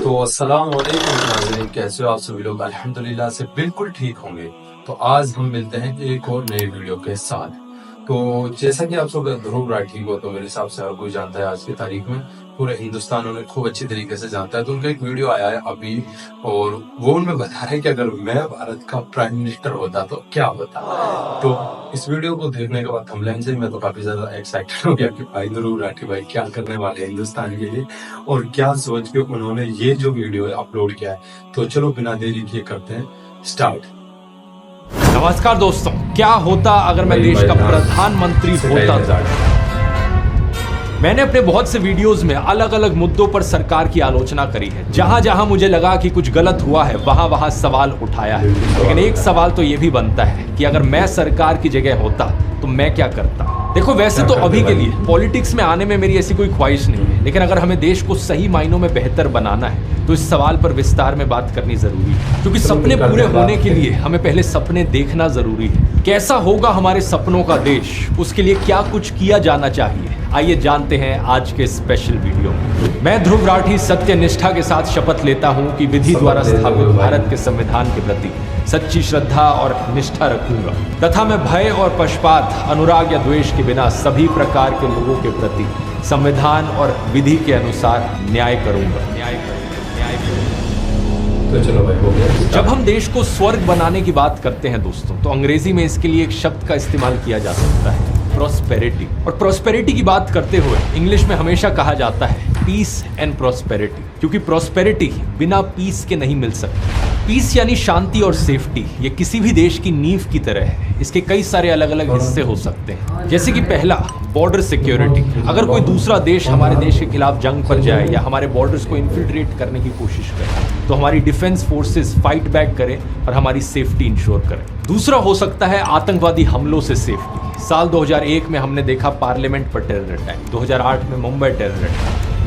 तो अस्सलाम वालेकुम नाज़रीन, कैसे हो आप सभी लोग। अल्हम्दुलिल्लाह से बिल्कुल ठीक होंगे। तो आज हम मिलते हैं एक और नए वीडियो के साथ। तो जैसा कि आप सब ध्रुव राठी को तो मेरे हिसाब से हर कोई जानता है, आज की तारीख में पूरे हिंदुस्तान उन्हें खूब अच्छी तरीके से जानता है। तो उनका एक वीडियो आया है अभी, और वो उनमें बता रहे हैं कि अगर मैं भारत का प्राइम मिनिस्टर होता तो क्या होता। तो इस वीडियो को देखने के बाद थंबनेल से मैं तो काफी ज्यादा एक्साइटेड हो गया कि भाई ध्रुव राठी भाई क्या करने वाले हैं हिंदुस्तान के लिए, और क्या सोच के उन्होंने ये जो वीडियो अपलोड किया है। तो चलो बिना देरी किए करते हैं स्टार्ट। नमस्कार दोस्तों, क्या होता अगर मैं देश का प्रधानमंत्री होता। मैंने अपने बहुत से वीडियोस में अलग अलग मुद्दों पर सरकार की आलोचना करी है। जहां जहां मुझे लगा कि कुछ गलत हुआ है वहां वहां सवाल उठाया है। लेकिन एक सवाल तो यह भी बनता है कि अगर मैं सरकार की जगह होता तो मैं क्या करता। देखो, वैसे तो अभी के लिए पॉलिटिक्स में आने में मेरी ऐसी कोई ख्वाहिश नहीं है, लेकिन अगर हमें देश को सही मायनों में बेहतर बनाना है तो इस सवाल पर विस्तार में बात करनी जरूरी है। क्योंकि सपने पूरे होने के लिए हमें पहले सपने देखना जरूरी है। कैसा होगा हमारे सपनों का देश, उसके लिए क्या कुछ किया जाना चाहिए, आइए जानते हैं आज के स्पेशल वीडियो में। मैं ध्रुव राठी सत्य निष्ठा के साथ शपथ लेता हूं कि विधि द्वारा स्थापित भारत के संविधान के प्रति सच्ची श्रद्धा और निष्ठा रखूंगा तथा मैं भय और पक्षपात, अनुराग या द्वेष के बिना सभी प्रकार के लोगों के प्रति संविधान और विधि के अनुसार न्याय करूंगा। तो चलो भाई हो गया। जब हम देश को स्वर्ग बनाने की बात करते हैं दोस्तों, तो अंग्रेजी में इसके लिए एक शब्द का इस्तेमाल किया जा सकता है, प्रॉस्पेरिटी। और प्रॉस्पेरिटी की बात करते हुए इंग्लिश में हमेशा कहा जाता है पीस एंड प्रॉस्पेरिटी, क्योंकि प्रॉस्पेरिटी बिना पीस के नहीं मिल सकती। पीस यानी शांति और सेफ्टी, ये किसी भी देश की नींव की तरह है। इसके कई सारे अलग अलग हिस्से हो सकते हैं, जैसे कि पहला बॉर्डर सिक्योरिटी। अगर कोई दूसरा देश हमारे देश के खिलाफ जंग पर जाए या हमारे बॉर्डर्स को इन्फिल्ट्रेट करने की कोशिश करे तो हमारी डिफेंस फोर्सेस फाइट बैक करें और हमारी सेफ्टी इंश्योर करें। दूसरा हो सकता है आतंकवादी हमलों से सेफ्टी। साल 2001 में हमने देखा पार्लियामेंट पर टेरर अटैक, 2008 में मुंबई टेरर अटैक,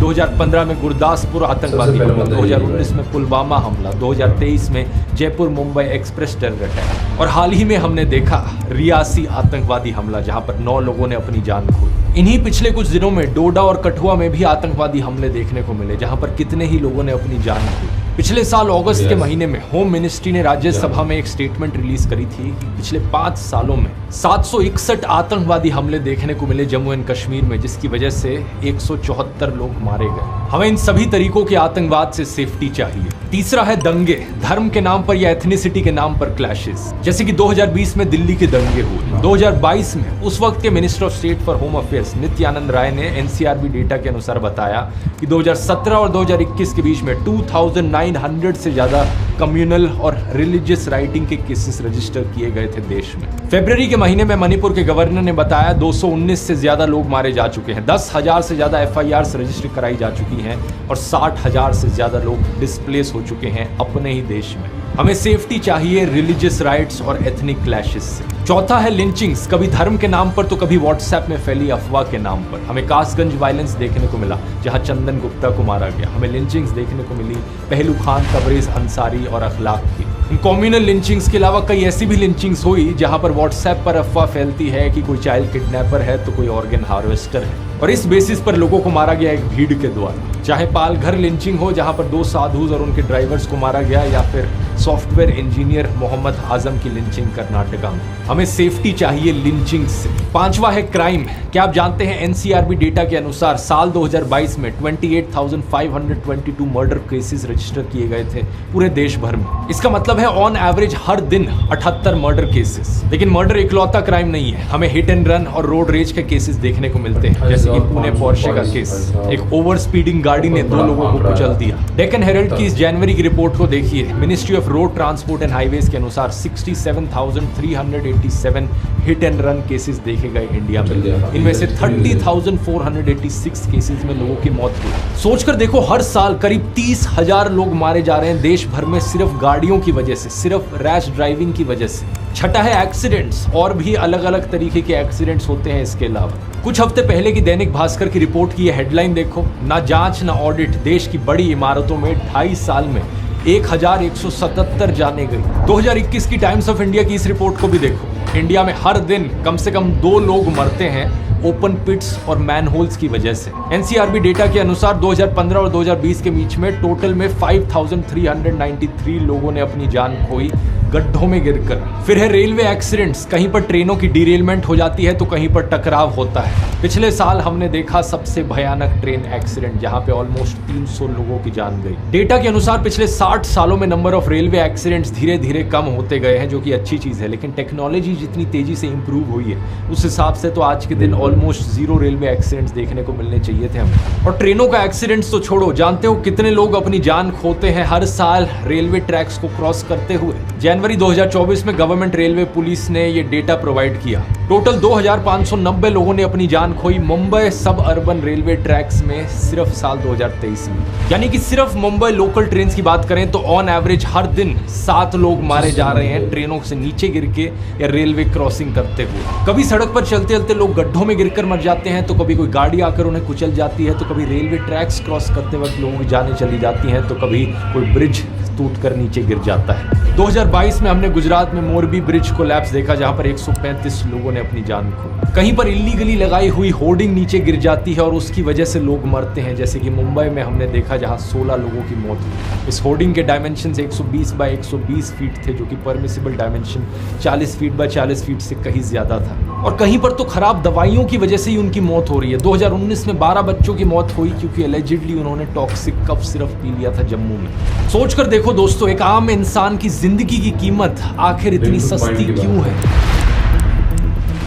2015 में गुरदासपुर आतंकवादी हमला, 2019 में पुलवामा हमला, 2023 में Jaipur Mumbai express terror attack, और हाल ही में हमने देखा रियासी आतंकवादी हमला जहां पर 9 लोगों ने अपनी जान खोई। इन्हीं पिछले कुछ दिनों में डोडा और कठुआ में भी आतंकवादी हमले देखने को मिले जहां पर कितने ही लोगों ने अपनी जान खोई। पिछले साल अगस्त के महीने में होम मिनिस्ट्री ने राज्यसभा में एक स्टेटमेंट रिलीज करी थी कि पिछले 5 सालों में 761 आतंकवादी हमले देखने को मिले जम्मू एंड कश्मीर में, जिसकी वजह से 174 लोग मारे गए। हमें इन सभी तरीकों के आतंकवाद से सेफ्टी चाहिए। तीसरा है दंगे, धर्म के नाम पर या एथनिसिटी के नाम पर क्लैशेस, जैसे कि 2020 में दिल्ली के दंगे हुए। 2022 में उस वक्त के minister of state for home affairs Nityanand Rai ने एनसीआरबी डेटा के अनुसार बताया कि 2017 और 2021 के बीच में 2900 से ज्यादा कम्युनल और रिलीजियस राइटिंग के केसेस रजिस्टर किए गए थे देश में। फरवरी के महीने में मणिपुर के गवर्नर ने बताया 219 से ज्यादा लोग मारे जा चुके हैं, 10,000 से ज्यादा FIRs रजिस्टर कराई जा चुकी हैं और 60,000 से ज्यादा लोग डिस्प्लेस हो चुके हैं अपने ही देश में। हमें सेफ्टी चाहिए रिलीजियस राइट्स और एथनिक क्लैशेस से। चौथा है लिंचिंग्स, कभी धर्म के नाम पर तो कभी व्हाट्सएप में फैली अफवाह के नाम पर। हमें कासगंज वायलेंस देखने को मिला जहां चंदन गुप्ता को मारा गया। हमें लिंचिंग्स देखने को मिली पहलू खान, तबरेज अंसारी और अखलाक की। इन कम्युनल लिंचिंग्स के अलावा कई ऐसी भी लिंचिंग्स हुई जहां पर व्हाट्सएप पर अफवाह फैलती है कि कोई चाइल्ड किडनैपर है तो कोई ऑर्गन हार्वेस्टर है, और इस बेसिस पर लोगों को मारा गया एक भीड़ के द्वारा। चाहे पालघर लिंचिंग हो जहां पर 2 साधुज और उनके ड्राइवर्स को मारा गया, या फिर सॉफ्टवेयर इंजीनियर मोहम्मद आजम की लिंचिंग कर्नाटका में। हमें सेफ्टी चाहिए लिंचिंग से। पांचवा है क्राइम। क्या आप जानते हैं एनसीआरबी डेटा के अनुसार साल 2022 में 28,522 मर्डर केसेस रजिस्टर किए गए थे पूरे देश भर में। इसका मतलब है ऑन एवरेज हर दिन 78 मर्डर केसेस। लेकिन मर्डर इकलौता क्राइम नहीं है, हमें हिट एंड रन और रोड रेज के केसेस देखने को मिलते हैं, जैसे कि पुणे पोर्शे का केस। एक ओवर स्पीडिंग गाड़ी ने 2 लोगों को कुचल दिया। डेक्कन हेरल्ड की इस जनवरी की रिपोर्ट को देखिए। Ministry of road transport and highways के अनुसार 67,387 हिट एंड रन केसेस देखे गए इंडिया में। इनमें से 30,486 केसेस में लोगों की मौत हुई। सोचकर देखो, हर साल करीब 30,000 लोग मारे जा रहे हैं देश भर में सिर्फ गाड़ियों की वजह से, सिर्फ रैश ड्राइविंग की वजह से। छठा है एक्सीडेंट्स, और भी अलग अलग तरीके के एक्सीडेंट्स होते हैं इसके अलावा। कुछ हफ्ते पहले की दैनिक भास्कर की रिपोर्ट की हेडलाइन देखो, ना जांच ना ऑडिट, देश की बड़ी इमारतों में 2.5 साल में 1177 जाने गई। 2021 की टाइम्स ऑफ इंडिया की इस रिपोर्ट को भी देखो। इंडिया में हर दिन कम से कम 2 लोग मरते हैं ओपन पिट्स और मैनहोल्स की वजह से। एनसीआरबी डेटा के अनुसार 2015 और 2020 के बीच में टोटल में 5393 लोगों ने अपनी जान खोई गड्ढों में गिरकर। फिर है रेलवे एक्सीडेंट्स, कहीं पर ट्रेनों की डिरेलमेंट हो जाती है तो कहीं पर टकराव होता है। पिछले साल हमने देखा सबसे भयानक ट्रेन एक्सीडेंट जहां पे ऑलमोस्ट 300 लोगों की जान गई। डेटा के अनुसार पिछले 60 सालों में नंबर ऑफ रेलवे एक्सीडेंट्स धीरे धीरे कम होते गए हैं, जो कि अच्छी चीज है। लेकिन टेक्नोलॉजी जितनी तेजी से इंप्रूव हुई है उस हिसाब से तो आज के दिन ऑलमोस्ट 0 रेलवे एक्सीडेंट्स देखने को मिलने चाहिए थे हमें। और ट्रेनों का एक्सीडेंट्स तो छोड़ो, जानते हो कितने लोग अपनी जान खोते हैं हर साल रेलवे ट्रैक्स को क्रॉस करते हुए? जनवरी 2024 में गवर्नमेंट रेलवे पुलिस ने ये डेटा प्रोवाइड किया। टोटल 2590 लोगों ने अपनी जान खोई मुंबई सब अर्बन रेलवे ट्रैक्स में सिर्फ साल 2023 में। यानी कि सिर्फ मुंबई लोकल ट्रेन की बात करें तो ऑन एवरेज हर दिन 7 लोग मारे जा रहे हैं ट्रेनों से नीचे गिर के या रेलवे क्रॉसिंग करते हुए। कभी सड़क पर चलते चलते लोग गड्ढों में गिरकर मर जाते हैं, तो कभी कोई गाड़ी आकर उन्हें कुचल जाती है, तो कभी रेलवे ट्रैक्स क्रॉस करते वक्त लोगों की जानें चली जाती हैं, तो कभी कोई ब्रिज टूटकर नीचे गिर जाता है। 2022 में हमने गुजरात में मोरबी ब्रिज कोलैप्स देखा जहां पर 135 लोगों ने अपनी जान खोई। कहीं पर इल्लीगली लगाई हुई होर्डिंग नीचे गिर जाती है और उसकी वजह से लोग मरते हैं, जैसे कि मुंबई में हमने देखा जहां 16 लोगों की मौत हुई। इस होर्डिंग के डायमेंशन 120 बाय 120 फीट थे, जो कि permissible dimension 40 feet by 40 feet से कहीं ज्यादा था। और कहीं पर तो खराब दवाइयों की वजह से ही उनकी मौत हो रही है। 2019 में 12 बच्चों की मौत हुई क्योंकि एलिजिडली उन्होंने टॉक्सिक कफ सिरप पी लिया था जम्मू में। सोचकर देखो दोस्तों, एक आम इंसान की जिंदगी की कीमत आखिर इतनी सस्ती क्यों है?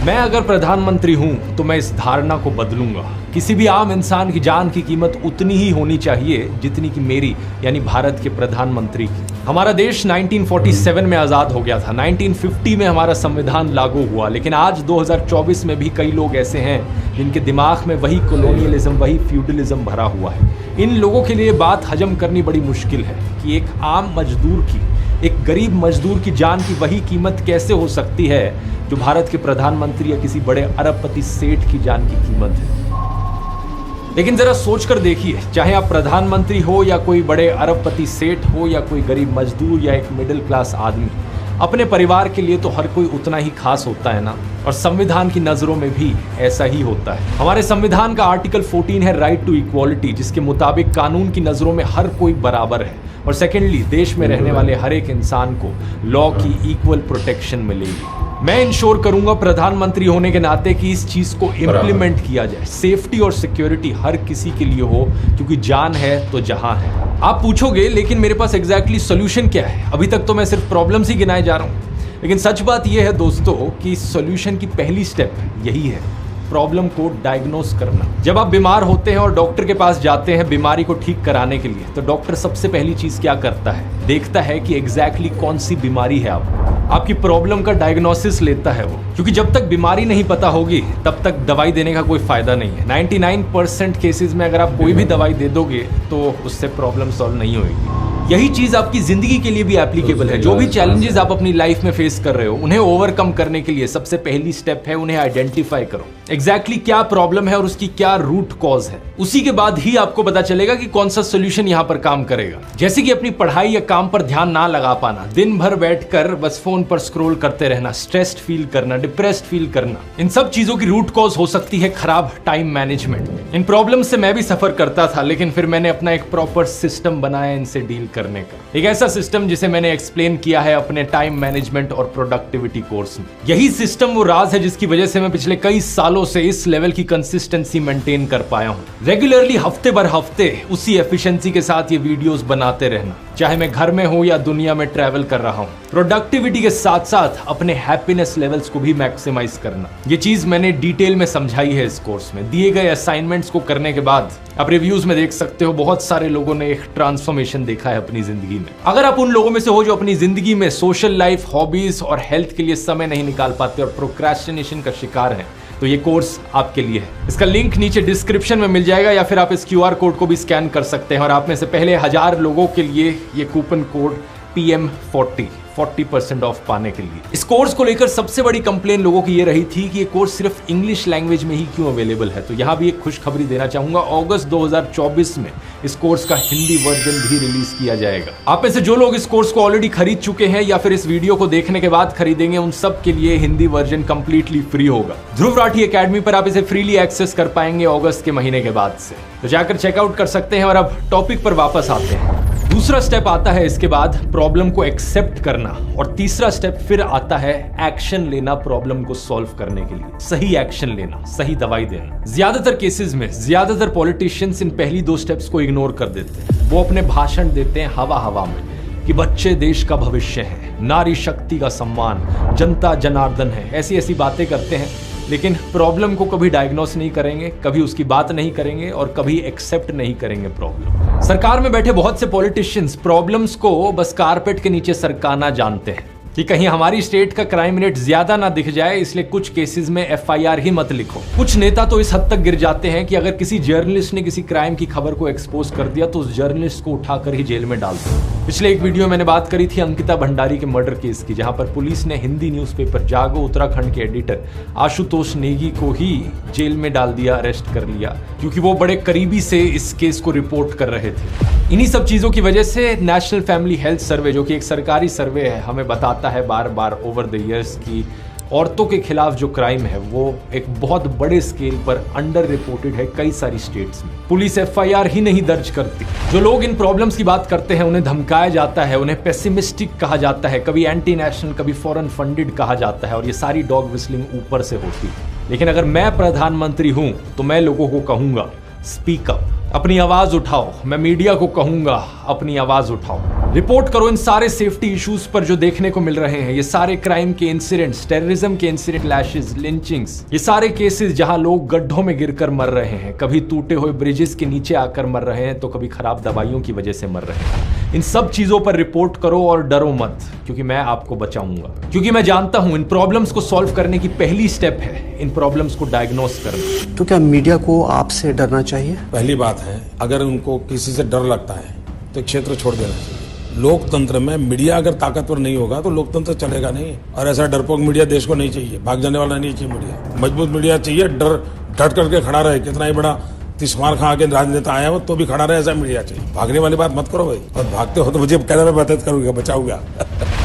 मैं अगर प्रधानमंत्री हूं तो मैं इस धारणा को बदलूंगा। किसी भी आम इंसान की जान की कीमत उतनी ही होनी चाहिए जितनी कि मेरी यानी भारत के प्रधानमंत्री की। हमारा देश 1947 में आजाद हो गया था, 1950 में हमारा संविधान लागू हुआ, लेकिन आज 2024 में भी कई लोग ऐसे हैं जिनके दिमाग में वही कॉलोनियलिज्म, वही फ्यूडलिज्म भरा हुआ है। इन लोगों के लिए बात हजम करनी बड़ी मुश्किल है कि एक आम मजदूर की, एक गरीब मजदूर की जान की वही कीमत कैसे हो सकती है जो भारत के प्रधानमंत्री या किसी बड़े अरबपति सेठ की जान की कीमत है। लेकिन जरा सोचकर देखिए, चाहे आप प्रधानमंत्री हो या कोई बड़े अरबपति सेठ हो या कोई गरीब मजदूर या एक मिडिल क्लास आदमी, अपने परिवार के लिए तो हर कोई उतना ही खास होता है ना। और संविधान की नजरों में भी ऐसा ही होता है। हमारे संविधान का आर्टिकल 14 है राइट टू इक्वालिटी, जिसके मुताबिक कानून की नजरों में हर कोई बराबर है। और सेकेंडली, देश में रहने वाले हर एक इंसान को लॉ की इक्वल प्रोटेक्शन मिलेगी। मैं इंश्योर करूंगा प्रधानमंत्री होने के नाते कि इस चीज को इम्प्लीमेंट किया जाए, सेफ्टी और सिक्योरिटी हर किसी के लिए हो, क्योंकि जान है तो जहां है। आप पूछोगे लेकिन मेरे पास एग्जैक्टली सोल्यूशन क्या है? अभी तक तो मैं सिर्फ प्रॉब्लम्स ही गिनाए जा रहा हूं, लेकिन सच बात यह है दोस्तों कि सोल्यूशन की पहली स्टेप यही है, प्रॉब्लम को डायग्नोस करना। जब आप बीमार होते हैं और डॉक्टर के पास जाते हैं बीमारी को ठीक कराने के लिए, तो डॉक्टर सबसे पहली चीज क्या करता है? देखता है कि एग्जैक्टली कौन सी बीमारी है आपकी प्रॉब्लम का डायग्नोसिस लेता है वो, क्योंकि जब तक बीमारी नहीं पता होगी तब तक दवाई देने का कोई फायदा नहीं है। 99% केसेस में अगर आप कोई भी दवाई दे दोगे तो उससे प्रॉब्लम सॉल्व नहीं होगी। यही चीज आपकी जिंदगी के लिए भी एप्लीकेबल है। जो भी चैलेंजेस आप अपनी लाइफ में फेस कर रहे हो, उन्हें ओवरकम करने के लिए सबसे पहली स्टेप है उन्हें आइडेंटिफाई करो, एग्जैक्टली क्या प्रॉब्लम है और उसकी क्या रूट कॉज है। उसी के बाद ही आपको पता चलेगा कि कौन सा सोल्यूशन यहाँ पर काम करेगा। जैसे कि अपनी पढ़ाई या काम पर ध्यान ना लगा पाना, दिन भर बैठकर बस फोन पर स्क्रॉल करते रहना, स्ट्रेस्ड फील करना, डिप्रेस्ड फील करना, इन सब चीजों की रूट कॉज हो सकती है खराब टाइम मैनेजमेंट। इन प्रॉब्लम से मैं भी सफर करता था, लेकिन फिर मैंने अपना एक प्रॉपर सिस्टम बनाया इनसे डील करने का। एक ऐसा सिस्टम जिसे मैंने एक्सप्लेन किया है अपने टाइम मैनेजमेंट और प्रोडक्टिविटी कोर्स में। यही सिस्टम वो राज है जिसकी वजह से मैं पिछले कई सालों से इस लेवल की कंसिस्टेंसी मेंटेन कर पाया हूं। रेगुलरली हफ्ते भर हफ्ते उसी एफिशिएंसी के साथ ये वीडियोस बनाते रहना, चाहे मैं घर में हूं या दुनिया में ट्रैवल कर रहा हूं। प्रोडक्टिविटी के साथ साथ अपने हैप्पीनेस लेवल्स को भी मैक्सिमाइज करना, ये चीज मैंने डिटेल में समझाई है इस कोर्स में। दिए गए असाइनमेंट्स को करने के बाद आप रिव्यूज में देख सकते हो बहुत सारे लोगों ने एक ट्रांसफॉर्मेशन देखा है अपनी जिंदगी में। अगर आप उन लोगों में से हो जो अपनी जिंदगी में सोशल लाइफ, हॉबीज और हेल्थ के लिए समय नहीं निकाल पाते और प्रोक्रेस्टिनेशन का शिकार हैं, तो ये कोर्स आपके लिए है। इसका लिंक नीचे डिस्क्रिप्शन में मिल जाएगा, या फिर आप इस QR कोड को भी स्कैन कर सकते हैं और आप में से पहले 1000 लोगों के लिए ये कूपन कोड PM40 40% ऑफ पाने के लिए। इस कोर्स को लेकर सबसे बड़ी कंप्लेन लोगों की ये रही थी कि ये कोर्स सिर्फ इंग्लिश लैंग्वेज में ही क्यों अवेलेबल है। तो यहां भी एक खुशखबरी देना चाहूंगा, अगस्त 2024 में इस कोर्स का हिंदी वर्जन भी रिलीज किया जाएगा। आप में से जो लोग इस कोर्स को ऑलरेडी खरीद चुके हैं या फिर इस वीडियो को देखने के बाद खरीदेंगे, उन सब के लिए हिंदी वर्जन कंप्लीटली फ्री होगा। ध्रुव राठी एकेडमी पर आप इसे फ्रीली एक्सेस कर पाएंगे अगस्त के महीने के बाद से, तो जाकर चेकआउट कर सकते हैं। और अब टॉपिक पर वापस आते हैं। दूसरा स्टेप आता है इसके बाद प्रॉब्लम को एक्सेप्ट करना, और तीसरा स्टेप फिर आता है एक्शन लेना प्रॉब्लम को सॉल्व करने के लिए। सही एक्शन लेना, सही दवाई देना। ज्यादातर केसेस में ज्यादातर पॉलिटिशियंस इन पहली दो स्टेप्स को इग्नोर कर देते हैं। वो अपने भाषण देते हैं हवा हवा में कि बच्चे देश का भविष्य है, नारी शक्ति का सम्मान, जनता जनार्दन है, ऐसी ऐसी बातें करते हैं, लेकिन प्रॉब्लम को कभी डायग्नोस नहीं करेंगे, कभी उसकी बात नहीं करेंगे और कभी एक्सेप्ट नहीं करेंगे प्रॉब्लम। सरकार में बैठे बहुत से पॉलिटिशियंस प्रॉब्लम्स को बस कारपेट के नीचे सरकाना जानते हैं कि कहीं हमारी स्टेट का क्राइम रेट ज्यादा ना दिख जाए, इसलिए कुछ केसेस में एफआईआर ही मत लिखो। कुछ नेता तो इस हद तक गिर जाते हैं कि अगर किसी जर्नलिस्ट ने किसी क्राइम की खबर को एक्सपोज कर दिया तो उस जर्नलिस्ट को उठाकर ही जेल में डाल दो। पिछले एक वीडियो मैंने बात करी थी अंकिता भंडारी के मर्डर केस की, जहां पर पुलिस ने हिंदी न्यूज़पेपर जागो उत्तराखंड के एडिटर आशुतोष नेगी को ही जेल में डाल दिया, अरेस्ट कर लिया, क्योंकि वो बड़े करीबी से इस केस को रिपोर्ट कर रहे थे। इन्हीं सब चीजों की वजह से नेशनल फैमिली हेल्थ सर्वे, जो कि एक सरकारी सर्वे है, हमें बताता है बार बार ओवर द इयर्स की औरतों के खिलाफ जो क्राइम है वो एक बहुत बड़े स्केल पर अंडर रिपोर्टेड है कई सारी स्टेट्स में। पुलिस एफआईआर ही नहीं दर्ज करती। जो लोग इन प्रॉब्लम्स की बात करते हैं उन्हें धमकाया जाता है, उन्हें पेसिमिस्टिक कहा जाता है, कभी एंटी नेशनल, कभी फॉरेन फंडेड कहा जाता है, और ये सारी डॉग विस्लिंग ऊपर से होती है। लेकिन अगर मैं प्रधानमंत्री हूं तो मैं लोगों को कहूंगा स्पीक अप, अपनी आवाज उठाओ। मैं मीडिया को कहूंगा अपनी आवाज उठाओ, रिपोर्ट करो इन सारे सेफ्टी इश्यूज पर जो देखने को मिल रहे हैं। ये सारे क्राइम के इंसिडेंट्स, टेररिज्म के इंसिडेंट, लैशेस, लिंचिंग्स, ये सारे केसेस जहां लोग गड्ढों में गिरकर मर रहे हैं, कभी टूटे हुए ब्रिजेस के नीचे आकर मर रहे हैं, तो कभी खराब दवाइयों की वजह से मर रहे हैं। इन सब चीजों पर रिपोर्ट करो और डरो मत, क्योंकि मैं आपको बचाऊंगा। क्योंकि मैं जानता हूं इन प्रॉब्लम्स को सॉल्व करने की पहली स्टेप है इन प्रॉब्लम्स को डायग्नोस करना। तो क्या मीडिया को आपसे डरना चाहिए? पहली बात है, अगर उनको किसी से डर लगता है तो क्षेत्र छोड़ देना चाहिए। लोकतंत्र में मीडिया अगर ताकतवर नहीं होगा तो लोकतंत्र चलेगा नहीं, और ऐसा डरपोक मीडिया देश को नहीं चाहिए। भाग जाने वाला नहीं चाहिए मीडिया, मजबूत मीडिया चाहिए, डट करके खड़ा रहे। कितना ही बड़ा तिस्मार खां के राजनेता आया हो तो भी खड़ा रहे, ऐसा मीडिया चाहिए। भागने वाली बात मत करो भाई, और भागते हो तो मुझे कहना, मैं मदद करूंगा, बचाऊंगा।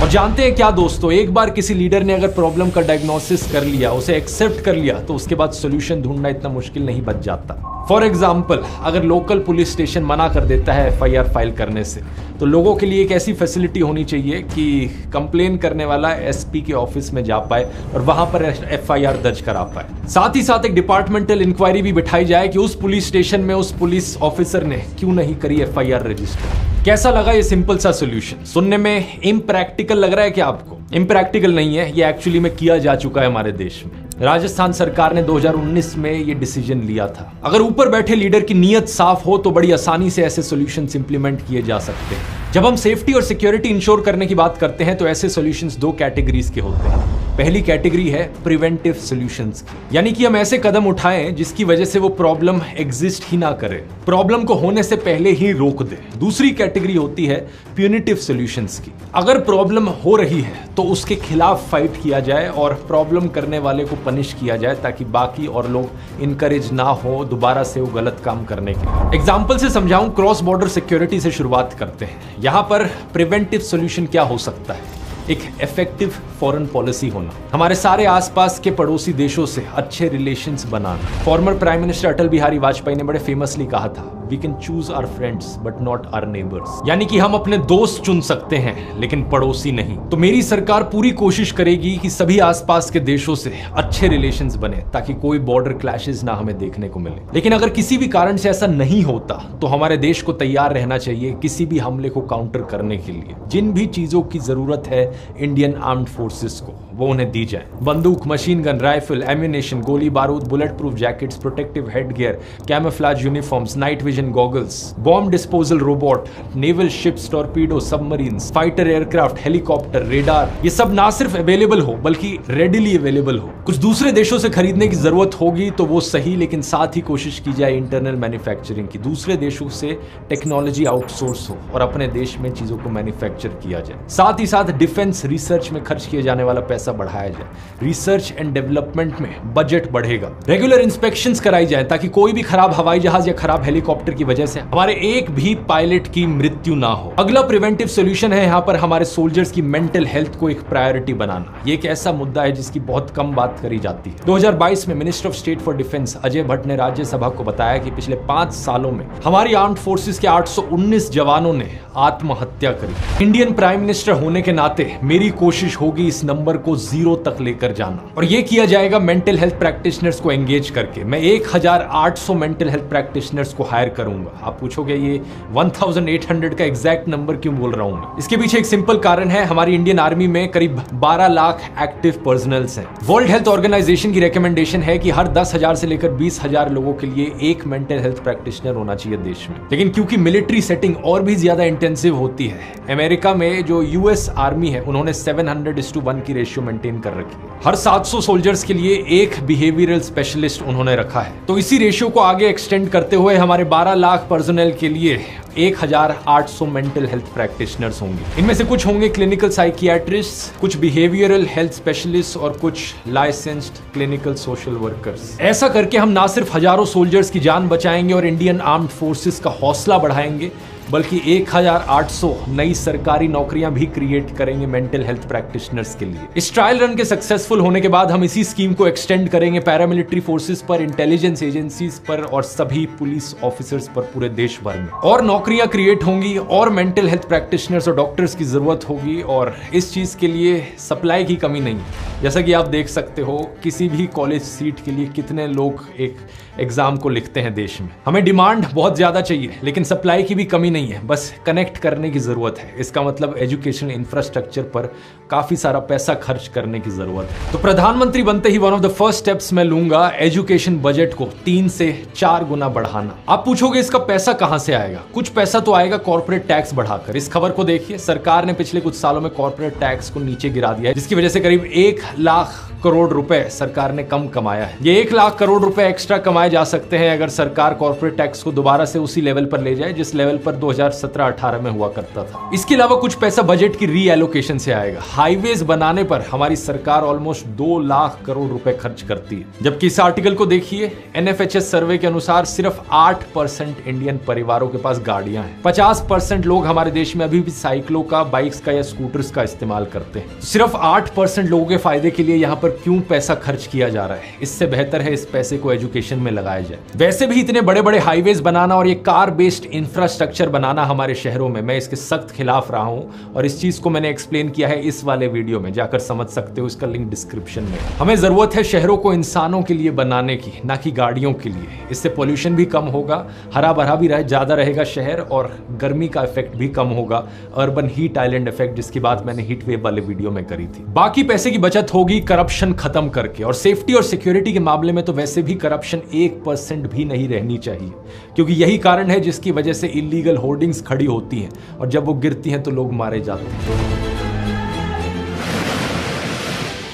और जानते हैं क्या दोस्तों, एक बार किसी लीडर ने अगर प्रॉब्लम का डायग्नोसिस कर लिया, उसे एक्सेप्ट कर लिया, तो उसके बाद सोल्यूशन ढूंढना इतना मुश्किल नहीं बच जाता। फॉर एग्जाम्पल, अगर लोकल पुलिस स्टेशन मना कर देता है एफआईआर फाइल करने से, तो लोगों के लिए एक ऐसी फैसिलिटी होनी चाहिए कि कंप्लेन करने वाला एसपी के ऑफिस में जा पाए और वहां पर एफआईआर दर्ज करा पाए। साथ ही साथ एक डिपार्टमेंटल इंक्वायरी भी बिठाई जाए कि उस पुलिस स्टेशन में उस पुलिस ऑफिसर ने क्यों नहीं करी एफआईआर रजिस्टर। कैसा लगा ये सिंपल सा सोल्यूशन? सुनने में इम्प्रैक्टिकल लग रहा है क्या आपको? इम्प्रैक्टिकल नहीं है, ये एक्चुअली में किया जा चुका है हमारे देश में। राजस्थान सरकार ने 2019 में ये डिसीजन लिया था। अगर ऊपर बैठे लीडर की नीयत साफ हो तो बड़ी आसानी से ऐसे सॉल्यूशंस इंप्लीमेंट किए जा सकते हैं। जब हम सेफ्टी और सिक्योरिटी इंश्योर करने की बात करते हैं तो ऐसे सॉल्यूशंस दो कैटेगरीज के होते हैं। पहली कैटेगरी है प्रिवेंटिव सॉल्यूशंस की, यानी कि हम ऐसे कदम उठाएं जिसकी वजह से वो प्रॉब्लम एग्जिस्ट ही ना करे, प्रॉब्लम को होने से पहले ही रोक दे। दूसरी कैटेगरी होती है प्यूनिटिव सॉल्यूशंस की। अगर प्रॉब्लम हो रही है तो उसके खिलाफ फाइट किया जाए और प्रॉब्लम करने वाले को पनिश किया जाए, ताकि बाकी और लोग इनकरेज ना हो दोबारा से वो गलत काम करने के। एग्जाम्पल से समझाऊं, क्रॉस बॉर्डर सिक्योरिटी से शुरुआत करते हैं। यहां पर प्रिवेंटिव सॉल्यूशन क्या हो सकता है? एक इफेक्टिव फॉरेन पॉलिसी होना, हमारे सारे आसपास के पड़ोसी देशों से अच्छे रिलेशंस बनाना। Former prime minister Atal Bihari Vajpayee ने बड़े फेमसली कहा था, we can choose our friends but not our neighbours, यानी कि हम अपने दोस्त चुन सकते हैं लेकिन पड़ोसी नहीं। तो मेरी सरकार पूरी कोशिश करेगी कि सभी आसपास के देशों से अच्छे रिलेशंस बने, ताकि कोई बॉर्डर क्लैशेस ना हमें देखने को मिले। लेकिन अगर किसी भी कारण से ऐसा नहीं होता तो हमारे देश को तैयार रहना चाहिए किसी भी हमले को काउंटर करने के लिए। जिन भी चीजों की जरूरत है इंडियन आर्म्ड फोर्सेस को, वो उन्हें दी जाए। बंदूक, मशीन गन, राइफल, एम्यूनेशन, गोली बारूद, bullet proof jackets, protective head gear, camouflage uniforms, night vision vision goggles, bomb disposal robot, naval ships, torpedo, submarines, fighter aircraft, helicopter, radar, ये सब ना सिर्फ अवेलेबल हो बल्कि रेडिली अवेलेबल हो। कुछ दूसरे देशों से खरीदने की जरूरत होगी तो वो सही, लेकिन साथ ही कोशिश की जाए इंटरनल मैन्युफैक्चरिंग की, दूसरे देशों से टेक्नोलॉजी आउटसोर्स हो और अपने देश में चीजों को मैन्युफैक्चर किया जाए। साथ ही साथ डिफेंस रिसर्च में खर्च किए जाने वाला पैसा बढ़ाया जाए। रिसर्च एंड डेवलपमेंट में बजट बढ़ेगा। रेगुलर इंस्पेक्शंस कराई जाए ताकि कोई भी खराब हवाई जहाज या खराब हेलीकॉप्टर की वजह से हमारे एक भी पायलट की मृत्यु ना हो। अगला प्रिवेंटिव सॉल्यूशन है यहाँ पर हमारे सोल्जर्स की मेंटल हेल्थ को एक प्रायोरिटी बनाना। ये एक ऐसा मुद्दा है जिसकी बहुत कम बात करी जाती है। 2022 में minister of state for defence Ajay Bhatt ने राज्यसभा को बताया कि पिछले 5 सालों में हमारी आर्म्ड फोर्सेस के 819 जवानों ने आत्महत्या करी। इंडियन प्राइम मिनिस्टर होने के नाते मेरी कोशिश होगी इस नंबर को 0 तक लेकर जाना, और यह किया जाएगा मेंटल हेल्थ प्रैक्टिशनर्स को एंगेज करके। मैं 1800 मेंटल हेल्थ प्रैक्टिशनर्स को हायर करूंगा। आप पूछोगे ये 1800 का एग्जैक्ट नंबर क्यों बोल रहा हूं मैं? इसके पीछे एक सिंपल कारण है, हमारी इंडियन आर्मी में करीब 12 लाख एक्टिव पर्सनल्स हैं। वर्ल्ड हेल्थ ऑर्गेनाइजेशन की रिकमेंडेशन है कि हर 10,000 से लेकर 20,000 लोगों के लिए एक मेंटल हेल्थ प्रैक्टिशनर होना चाहिए देश में। लेकिन क्योंकि मिलिट्री सेटिंग और भी ज्यादा इंटेंसिव होती है, अमेरिका में जो यूएस आर्मी है उन्होंने 700:1 की रेशियो मेंटेन कर रखी है। हर 700 सोल्जर्स के लिए एक बिहेवियरल स्पेशलिस्ट उन्होंने रखा है। तो इसी रेशियो को आगे एक्सटेंड करते हुए हमारे 12 लाख पर्सनल के लिए 1800 मेंटल हेल्थ प्रैक्टिशनर्स होंगे। इनमें से कुछ होंगे क्लिनिकल साइकियाट्रिस्ट, कुछ बिहेवियरल हेल्थ स्पेशलिस्ट और कुछ लाइसेंस्ड क्लिनिकल सोशल वर्कर्स। ऐसा करके हम ना सिर्फ हजारों सोल्जर्स की जान बचाएंगे और इंडियन आर्म्ड फोर्सेस का हौसला बढ़ाएंगे, बल्कि 1800 नई सरकारी नौकरियां भी क्रिएट करेंगे मेंटल हेल्थ प्रैक्टिशनर्स के लिए। इस ट्रायल रन के सक्सेसफुल होने के बाद हम इसी स्कीम को एक्सटेंड करेंगे पैरामिलिट्री फोर्सेस पर, इंटेलिजेंस एजेंसीज पर और सभी पुलिस ऑफिसर्स पर पूरे देश भर में। और नौकरियां क्रिएट होंगी और मेंटल हेल्थ प्रैक्टिशनर्स और डॉक्टर्स की जरूरत होगी, और इस चीज के लिए सप्लाई की कमी नहीं। जैसा कि आप देख सकते हो, किसी भी कॉलेज सीट के लिए कितने लोग एक एग्जाम को लिखते हैं देश में। हमें डिमांड बहुत ज्यादा चाहिए, लेकिन सप्लाई की भी कमी नहीं है, बस कनेक्ट करने की जरूरत है। इसका मतलब एजुकेशन इंफ्रास्ट्रक्चर पर काफी सारा पैसा खर्च करने की जरूरत है। तो प्रधानमंत्री बनते ही one of the first steps मैं लूंगा एजुकेशन बजट को 3 से 4 गुना बढ़ाना। आप पूछोगे इसका पैसा कहां से आएगा? कुछ पैसा तो आएगा कॉर्पोरेट टैक्स बढ़ाकर। इस खबर को देखिए, सरकार ने पिछले कुछ सालों में कॉर्पोरेट टैक्स को नीचे गिरा दिया है, जिसकी वजह से करीब 1 लाख करोड़ रुपए सरकार ने कम कमाया है। ये 1 लाख करोड़ रुपए एक्स्ट्रा कमाए जा सकते हैं अगर सरकार कॉर्पोरेट टैक्स को दोबारा से उसी लेवल पर ले जाए जिस लेवल पर 2017-18 में हुआ करता था। इसके अलावा कुछ पैसा बजट की रीएलोकेशन से आएगा। हाईवेज बनाने पर हमारी सरकार ऑलमोस्ट 2 लाख करोड़ रुपए खर्च करती है, जबकि इस आर्टिकल को देखिए, एनएफएचएस सर्वे के अनुसार सिर्फ 8% इंडियन परिवारों के पास गाड़ियां हैं। 50% लोग हमारे देश में अभी भी साइकिलों का, बाइक्स का या स्कूटर्स का इस्तेमाल करते हैं। सिर्फ 8% लोगों के फायदे के लिए यहाँ पर क्यों पैसा खर्च किया जा रहा है? इससे बेहतर है इस पैसे को एजुकेशन में लगाया जाए। वैसे भी इतने बड़े बड़े हाईवेज बनाना और ये कार बेस्ड इंफ्रास्ट्रक्चर बनाना हमारे शहरों में, मैं इसके सख्त खिलाफ रहा हूं और इस चीज को मैंने एक्सप्लेन किया है इस वाले वीडियो में, जाकर समझ सकते हो, इसका लिंक डिस्क्रिप्शन में। हमें जरूरत है शहरों को इंसानों के लिए बनाने की, ना कि गाड़ियों के लिए। इससे पोल्यूशन भी कम होगा, हरा भरा भी ज्यादा रहेगा शहर, और गर्मी का इफेक्ट भी कम होगा, अर्बन हीट आइलैंड इफेक्ट, जिसकी बात मैंने हीट वेव वाले वीडियो में करी थी। बाकी पैसे की बचत होगी करप्शन खत्म करके, और सेफ्टी और सिक्योरिटी के मामले में तो वैसे भी करप्शन 1% भी नहीं रहनी चाहिए, क्योंकि यही कारण है जिसकी वजह से इलीगल होर्डिंग्स खड़ी होती हैं और जब वो गिरती हैं तो लोग मारे जाते हैं।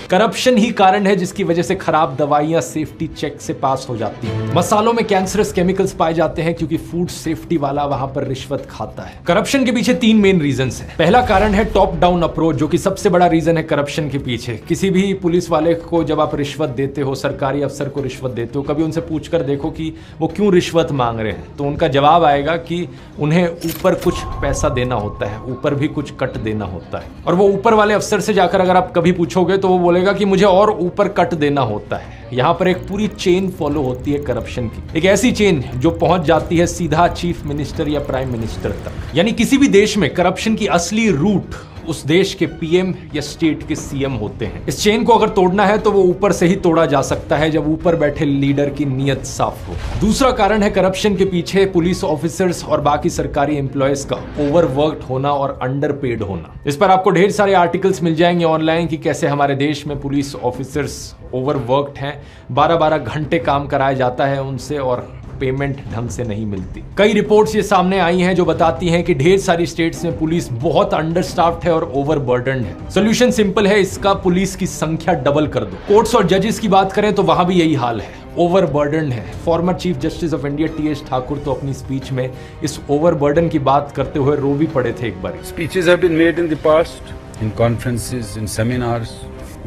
करप्शन ही कारण है जिसकी वजह से खराब दवाइयां सेफ्टी चेक से पास हो जाती हैं। मसालों में कैंसरस केमिकल्स पाए जाते हैं क्योंकि फूड सेफ्टी वाला वहां पर रिश्वत खाता है। करप्शन के पीछे 3 मेन रीजंस हैं। पहला कारण है टॉप डाउन अप्रोच, जो कि सबसे बड़ा रीजन है करप्शन के पीछे। किसी भी पुलिस वाले को जब आप रिश्वत देते हो, सरकारी अफसर को रिश्वत देते हो, कभी उनसे पूछकर देखो कि वो क्यों रिश्वत मांग रहे हैं, तो उनका जवाब आएगा कि उन्हें ऊपर कुछ पैसा देना होता है, ऊपर भी कुछ कट देना होता है। और वो ऊपर वाले अफसर से जाकर अगर आप कभी पूछोगे तो वो बोलेगा कि मुझे और ऊपर कट देना होता है। यहां पर एक पूरी चेन फॉलो होती है करप्शन की, एक ऐसी चेन जो पहुंच जाती है सीधा चीफ मिनिस्टर या प्राइम मिनिस्टर तक। यानी किसी भी देश में करप्शन की असली रूट उस देश के पीएम या स्टेट के सीएम होते हैं। इस चेन को अगर तोड़ना है तो वो ऊपर से ही तोड़ा जा सकता है, जब ऊपर बैठे लीडर की नीयत साफ हो। दूसरा कारण है करप्शन के पीछे पुलिस ऑफिसर्स और बाकी सरकारी एम्प्लॉयज का ओवरवर्क्ड होना और अंडरपेड होना। इस पर आपको ढेर सारे आर्टिकल्स मिल जाएंगे ऑनलाइन कि कैसे हमारे देश में पुलिस ऑफिसर्स ओवरवर्क्ड हैं, 12-12 घंटे काम कराया जाता है उनसे और पेमेंट ढंग से नहीं मिलती। कई रिपोर्ट्स ये सामने आई हैं जो बताती हैं कि ढेर सारी स्टेट्स में पुलिस बहुत अंडरस्टाफ्ड है और ओवरबर्डन्ड है। सोल्यूशन सिंपल है, इसका पुलिस की संख्या डबल कर दो। कोर्ट्स और जजेस की बात करें तो वहां भी यही हाल है, ओवरबर्डन है। Former chief justice of India T.S.. Thakur तो अपनी स्पीच में इस ओवरबर्डन की बात करते हुए रो भी पड़े थे एक बार। Speeches have been made in the past, in conferences, in seminars,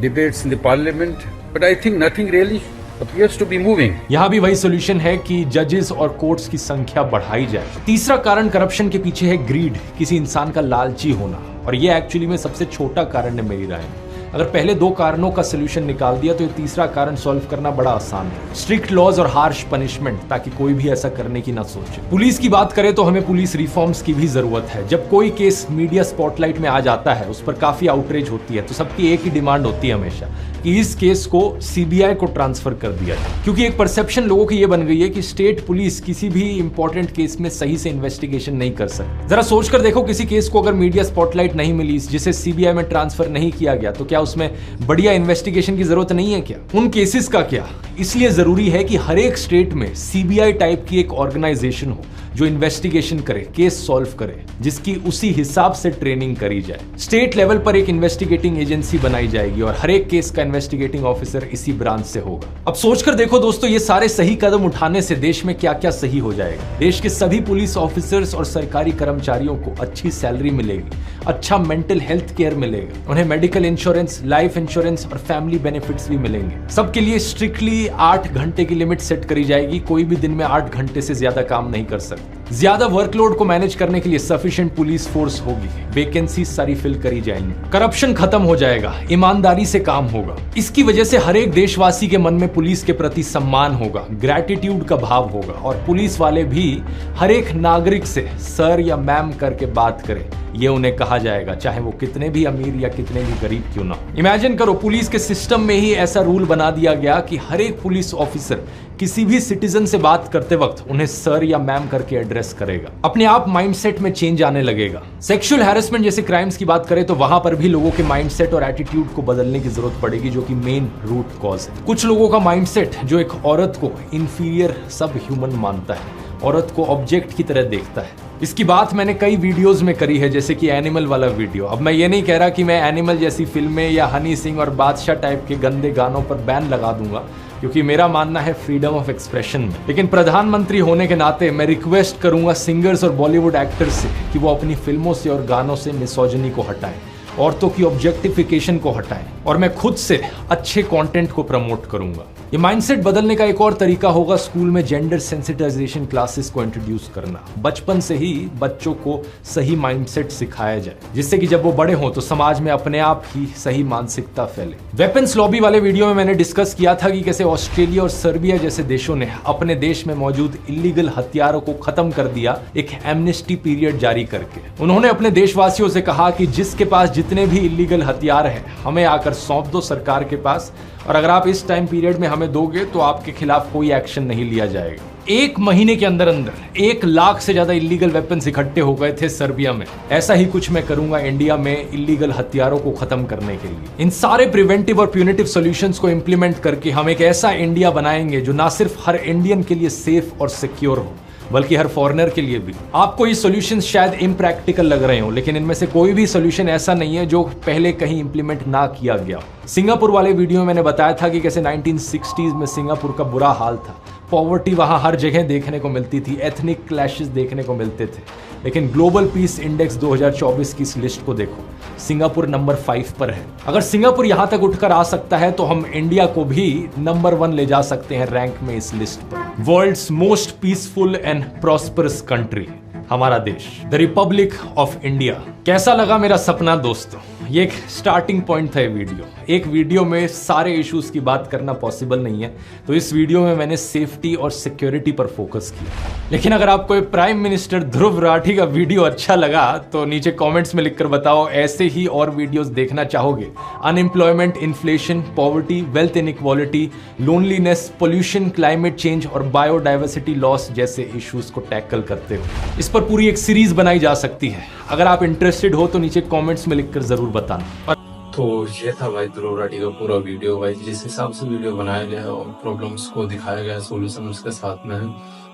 debates in the parliament, but I think nothing really appears to be moving. यहाँ भी वही सोल्यूशन है कि जजेस और कोर्ट्स की संख्या बढ़ाई जाए। तीसरा कारण करप्शन के पीछे है ग्रीड, किसी इंसान का लालची होना, और ये एक्चुअली में सबसे छोटा कारण है मेरी राय में। अगर पहले दो कारणों का सोल्यूशन निकाल दिया तो ये तीसरा कारण सॉल्व करना बड़ा आसान है। स्ट्रिक्ट लॉज और हार्श पनिशमेंट, ताकि कोई भी ऐसा करने की ना सोचे। पुलिस की बात करें तो हमें पुलिस रिफॉर्म्स की भी जरूरत है। जब कोई केस मीडिया स्पॉटलाइट में आ जाता है, उस पर काफी आउटरीच होती है, तो सबकी एक ही डिमांड होती है हमेशा कि इस केस को सीबीआई को ट्रांसफर कर दिया जाए, क्योंकि एक परसेप्शन लोगों की ये बन गई है कि स्टेट पुलिस किसी भी इंपॉर्टेंट केस में सही से इन्वेस्टिगेशन नहीं कर सकती। जरा सोचकर देखो, किसी केस को अगर मीडिया स्पॉटलाइट नहीं मिली, जिसे सीबीआई में ट्रांसफर नहीं किया गया, तो क्या उसमें बढ़िया इन्वेस्टिगेशन की जरूरत नहीं है क्या? उन केसेस का क्या? इसलिए जरूरी है कि हर एक स्टेट में सीबीआई टाइप की एक ऑर्गेनाइजेशन हो जो इन्वेस्टिगेशन करे, केस सॉल्व करे, जिसकी उसी हिसाब से ट्रेनिंग करी जाए। स्टेट लेवल पर एक इन्वेस्टिगेटिंग एजेंसी बनाई जाएगी और हर एक केस का इन्वेस्टिगेटिंग ऑफिसर इसी ब्रांच से होगा। अब सोचकर देखो दोस्तों, ये सारे सही कदम उठाने से देश में क्या क्या सही हो जाएगा। देश के सभी पुलिस ऑफिसर्स और सरकारी कर्मचारियों को अच्छी सैलरी मिलेगी, अच्छा मेंटल हेल्थ केयर मिलेगा, उन्हें मेडिकल इंश्योरेंस, लाइफ इंश्योरेंस और फैमिली बेनिफिट्स भी मिलेंगे। सबके लिए स्ट्रिक्टली 8 घंटे की लिमिट सेट करी जाएगी, कोई भी दिन में 8 घंटे से ज्यादा काम नहीं कर सकता। ज्यादा वर्कलोड को मैनेज करने के लिए सफिशिएंट पुलिस फोर्स होगी, वैकेंसी सारी फिल करी जाएंगी, करप्शन खत्म हो जाएगा, ईमानदारी से काम होगा। इसकी वजह से हर एक देशवासी के मन में पुलिस के प्रति सम्मान होगा, ग्रैटिट्यूड का भाव होगा, और पुलिस वाले भी हर एक नागरिक से सर या मैम करके बात करें, ये उन्हें कहा जाएगा, चाहे वो कितने भी अमीर या कितने भी गरीब क्यों ना। इमेजिन करो, पुलिस के सिस्टम में ही ऐसा रूल बना दिया गया कि हर एक पुलिस ऑफिसर किसी भी सिटीजन से बात करते वक्त उन्हें सर या मैम करके एड्रेस करेगा। अपने आप माइंडसेट में चेंज आने लगेगा। सेक्सुअल हैरेसमेंट जैसे क्राइम्स की बात करें तो वहां पर भी लोगों के माइंडसेट और एटीट्यूड को बदलने की जरूरत पड़ेगी, जो कि मेन रूट कॉज है। कुछ लोगों का माइंडसेट जो एक औरत को इंफीरियर सब ह्यूमन मानता है, औरत को ऑब्जेक्ट की तरह देखता है। इसकी बात मैंने कई वीडियोस में करी है, जैसे कि एनिमल वाला वीडियो। अब मैं ये नहीं कह रहा कि मैं एनिमल जैसी फिल्में या हनी सिंह और बादशाह टाइप के गंदे गानों पर बैन लगा दूंगा, क्योंकि मेरा मानना है फ्रीडम ऑफ एक्सप्रेशन में। लेकिन प्रधानमंत्री होने के नाते मैं रिक्वेस्ट करूंगा सिंगर्स और बॉलीवुड एक्टर्स से कि वो अपनी फिल्मों से और गानों से मिसोजिनी को हटाएं, औरतों की ऑब्जेक्टिफिकेशन को हटाएं, और मैं खुद से अच्छे कंटेंट को प्रमोट करूंगा। ये माइंडसेट बदलने का एक और तरीका होगा स्कूल में जेंडर सेंसिटाइजेशन क्लासेस को इंट्रोड्यूस करना। बचपन से ही बच्चों को सही माइंडसेट सिखाया जाए, जिससे कि जब वो बड़े हों तो समाज में अपने आप ही सही मानसिकता फैले। वेपन्स लॉबी वाले वीडियो में मैंने डिस्कस किया था कि कैसे ऑस्ट्रेलिया और सर्बिया जैसे देशों ने अपने देश में मौजूद इलीगल हथियारों को खत्म कर दिया एक एमनेस्टी पीरियड जारी करके। उन्होंने अपने देशवासियों से कहा कि जिसके पास जितने भी इलीगल हथियार हैं, हमें आकर सौंप दो सरकार के पास, और अगर आप इस टाइम पीरियड में हमें दोगे तो आपके खिलाफ कोई एक्शन नहीं लिया जाएगा। 1 महीने के अंदर अंदर 1 लाख से ज्यादा इलीगल वेपन्स इकट्ठे हो गए थे सर्बिया में। ऐसा ही कुछ मैं करूंगा इंडिया में इलीगल हथियारों को खत्म करने के लिए। इन सारे प्रिवेंटिव और प्यूनिटिव सॉल्यूशंस को इंप्लीमेंट करके हम एक ऐसा इंडिया बनाएंगे जो ना सिर्फ हर इंडियन के लिए सेफ और सिक्योर हो, बल्कि हर फॉरेनर के लिए भी। आपको ये सॉल्यूशंस शायद इम्प्रैक्टिकल लग रहे हो, लेकिन इनमें से कोई भी सॉल्यूशन ऐसा नहीं है जो पहले कहीं इंप्लीमेंट ना किया गया। सिंगापुर वाले वीडियो में मैंने बताया था कि कैसे 1960s में सिंगापुर का बुरा हाल था। पॉवर्टी वहां हर जगह देखने को मिलती थी, एथनिक क्लैशेस देखने को मिलते थे। लेकिन ग्लोबल पीस इंडेक्स 2024 की इस लिस्ट को देखो, सिंगापुर नंबर 5 पर है। अगर सिंगापुर यहां तक उठकर आ सकता है तो हम इंडिया को भी नंबर 1 ले जा सकते हैं रैंक में इस लिस्ट पर। World's most peaceful and prosperous country, हमारा देश, द रिपब्लिक ऑफ इंडिया। कैसा लगा मेरा सपना दोस्तों? ये एक स्टार्टिंग पॉइंट था ये वीडियो। एक वीडियो में सारे इश्यूज की बात करना पॉसिबल नहीं है, तो इस वीडियो में मैंने सेफ्टी और सिक्योरिटी पर फोकस किया। लेकिन अगर आपको प्राइम मिनिस्टर ध्रुव राठी का वीडियो अच्छा लगा तो नीचे कमेंट्स में लिखकर बताओ, ऐसे ही और वीडियोस देखना चाहोगे? Unemployment, inflation, poverty, wealth inequality, loneliness, pollution, climate change और बायोडाइवर्सिटी लॉस जैसे इश्यूज को टैकल करते हो। इस पर पूरी एक सीरीज बनाई जा सकती है। अगर आप इंटरेस्टेड हो तो नीचे कमेंट्स में लिखकर जरूर बताना। तो ये था भाई ध्रुव राठी का पूरा वीडियो भाई, जिस हिसाब से वीडियो बनाया गया है और प्रॉब्लम्स को दिखाया गया है, सोल्यूशन उसके साथ में है।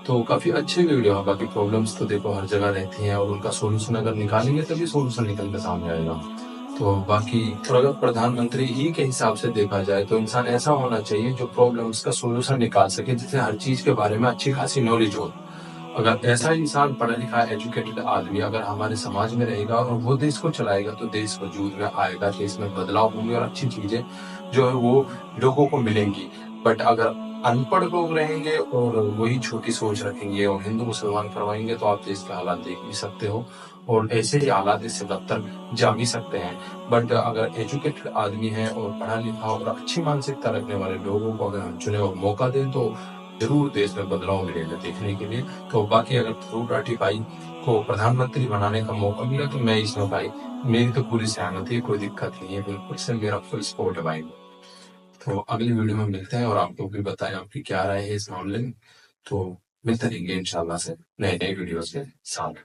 तो काफी अच्छे वीडियो है। बाकी प्रॉब्लम्स तो देखो हर जगह रहती हैं और उनका सोल्यूशन अगर निकालेंगे तभी सोल्यूशन निकल के सामने आएगा। तो बाकी और अगर प्रधानमंत्री ही के हिसाब से देखा जाए तो इंसान ऐसा होना चाहिए जो प्रॉब्लम्स का सोल्यूशन निकाल सके, जिसे हर चीज के बारे में अच्छी खासी नॉलेज हो। अगर ऐसा इंसान पढ़ा लिखा एजुकेटेड आदमी अगर हमारे समाज में रहेगा और वो देश को चलाएगा तो देश वजूद में आएगा, देश में बदलाव होंगे और अच्छी चीजें जो है वो लोगों को मिलेंगी। बट अगर अनपढ़ लोग रहेंगे और वही छोटी सोच रखेंगे और हिंदू मुसलमान करवाएंगे तो आप देश के हालात देख भी सकते हो और ऐसे ही हालात इससे बदतर जा भी सकते हैं। बट अगर एजुकेटेड आदमी है और पढ़ा लिखा और अच्छी मानसिकता रखने वाले लोगों को अगर हम चुने और मौका दें तो जरूर देश में बदलाव मिलेगा देखने के लिए। तो बाकी अगर ध्रुव राठी भाई को प्रधानमंत्री बनाने का मौका मिला तो मैं इसमें भाई मेरी तो पूरी सहमति है, कोई दिक्कत नहीं है, बिल्कुल से मेरा फुल सपोर्ट है भाई। तो अगली वीडियो में मिलते हैं और आपको भी बताएं आपकी क्या राय है इस मामले में। तो मिलते रहेंगे इंशाल्लाह से नए नए वीडियोस के साथ।